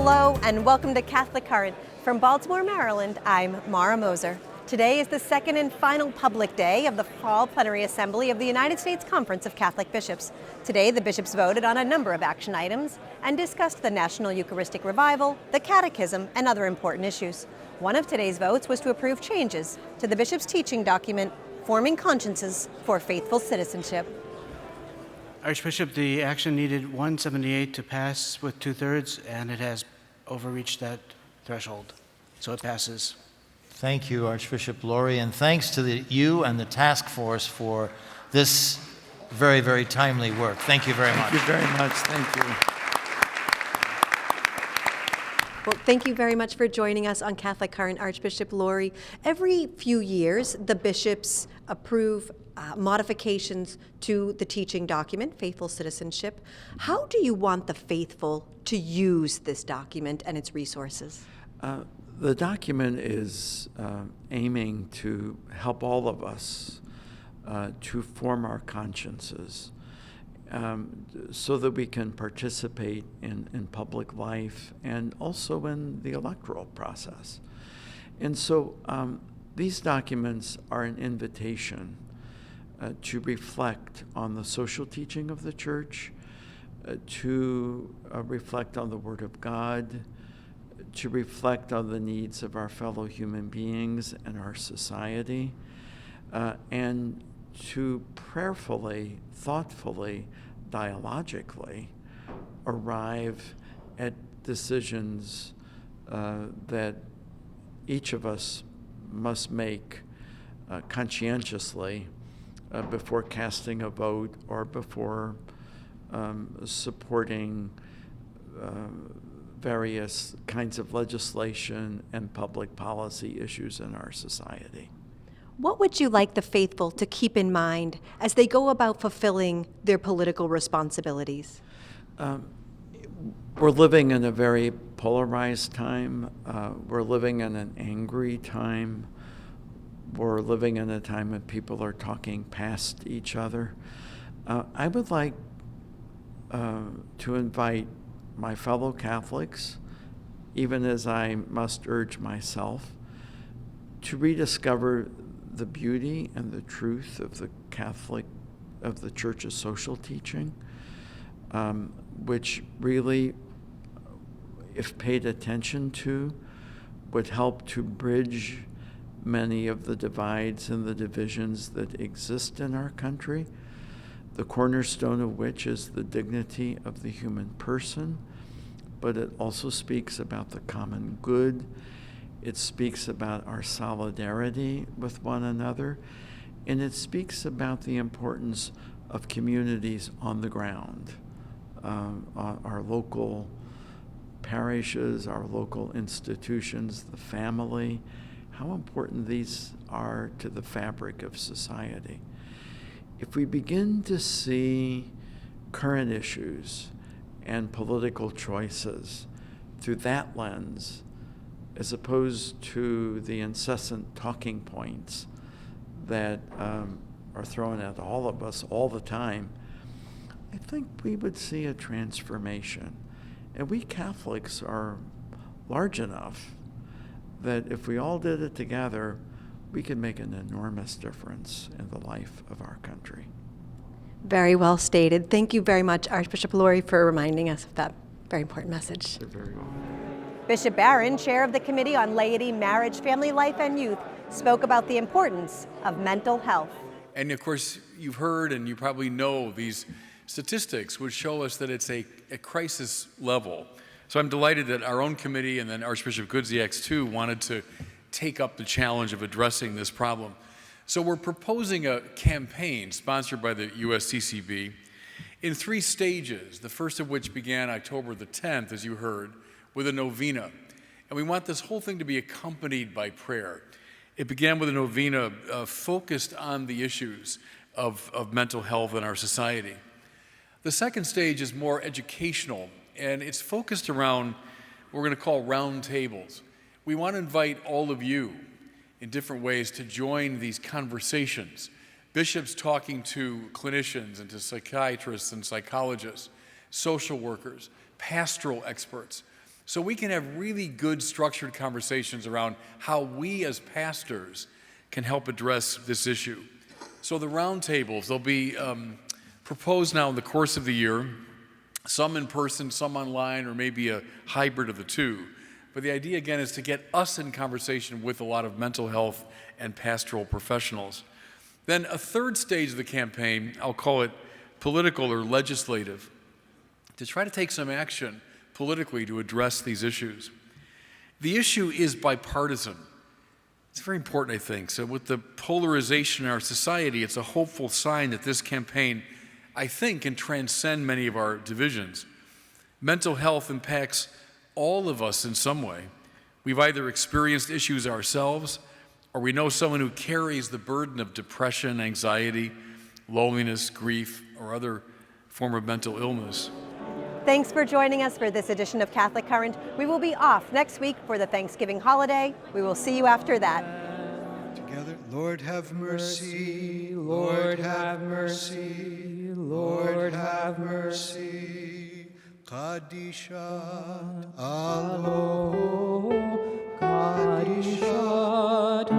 Hello and welcome to Catholic Current. From Baltimore, Maryland, I'm Mara Moser. Today is the second and final public day of the Fall Plenary Assembly of the United States Conference of Catholic Bishops. Today, the bishops voted on a number of action items and discussed the National Eucharistic Revival, the Catechism, and other important issues. One of today's votes was to approve changes to the bishop's teaching document, Forming Consciences for Faithful Citizenship. Archbishop, the action needed 178 to pass with 2/3, and it has overreached that threshold, so it passes. Thank you, Archbishop Laurie, and thanks to you and the task force for this very, very timely work. Thank you very much. Thank you very much. Thank you. Well, thank you very much for joining us on Catholic Current, Archbishop Laurie. Every few years, the bishops approve modifications to the teaching document, Faithful Citizenship. How do you want the faithful to use this document and its resources? The document is aiming to help all of us to form our consciences so that we can participate in public life and also in the electoral process. And so these documents are an invitation to reflect on the social teaching of the Church, to reflect on the Word of God, to reflect on the needs of our fellow human beings and our society, and to prayerfully, thoughtfully, dialogically arrive at decisions that each of us must make conscientiously before casting a vote or before supporting various kinds of legislation and public policy issues in our society. What would you like the faithful to keep in mind as they go about fulfilling their political responsibilities? We're living in a very polarized time. We're living in an angry time. We're living in a time when people are talking past each other. I would like to invite my fellow Catholics, even as I must urge myself, to rediscover the beauty and the truth of the Church's social teaching, which really, if paid attention to, would help to bridge many of the divides and the divisions that exist in our country, the cornerstone of which is the dignity of the human person, but it also speaks about the common good. It speaks about our solidarity with one another, and it speaks about the importance of communities on the ground, our local parishes, our local institutions, the family, how important these are to the fabric of society. If we begin to see current issues and political choices through that lens, as opposed to the incessant talking points that are thrown at all of us all the time, I think we would see a transformation. And we Catholics are large enough that if we all did it together, we could make an enormous difference in the life of our country. Very well stated. Thank you very much, Archbishop Laurie, for reminding us of that very important message. You're very welcome. Bishop Barron, chair of the Committee on Laity, Marriage, Family Life, and Youth, spoke about the importance of mental health. And of course, you've heard and you probably know these statistics which show us that it's a crisis level. So I'm delighted that our own committee and then Archbishop Gudziak's too wanted to take up the challenge of addressing this problem. So we're proposing a campaign sponsored by the USCCB in 3 stages, the first of which began October the 10th, as you heard, with a novena. And we want this whole thing to be accompanied by prayer. It began with a novena focused on the issues of mental health in our society. The second stage is more educational, and it's focused around what we're going to call round tables. We want to invite all of you in different ways to join these conversations. Bishops talking to clinicians and to psychiatrists and psychologists, social workers, pastoral experts, so we can have really good structured conversations around how we as pastors can help address this issue. So the roundtables, they'll be proposed now in the course of the year, some in person, some online, or maybe a hybrid of the two. But the idea, again, is to get us in conversation with a lot of mental health and pastoral professionals. Then a third stage of the campaign, I'll call it political or legislative, to try to take some action politically to address these issues. The issue is bipartisan. It's very important, I think. So with the polarization in our society, it's a hopeful sign that this campaign, I think, can transcend many of our divisions. Mental health impacts all of us in some way. We've either experienced issues ourselves, or we know someone who carries the burden of depression, anxiety, loneliness, grief, or other form of mental illness. Thanks for joining us for this edition of Catholic Current. We will be off next week for the Thanksgiving holiday. We will see you after that. Together, Lord have mercy, Lord have mercy, Lord have mercy. Kadishat Alo, Kadishat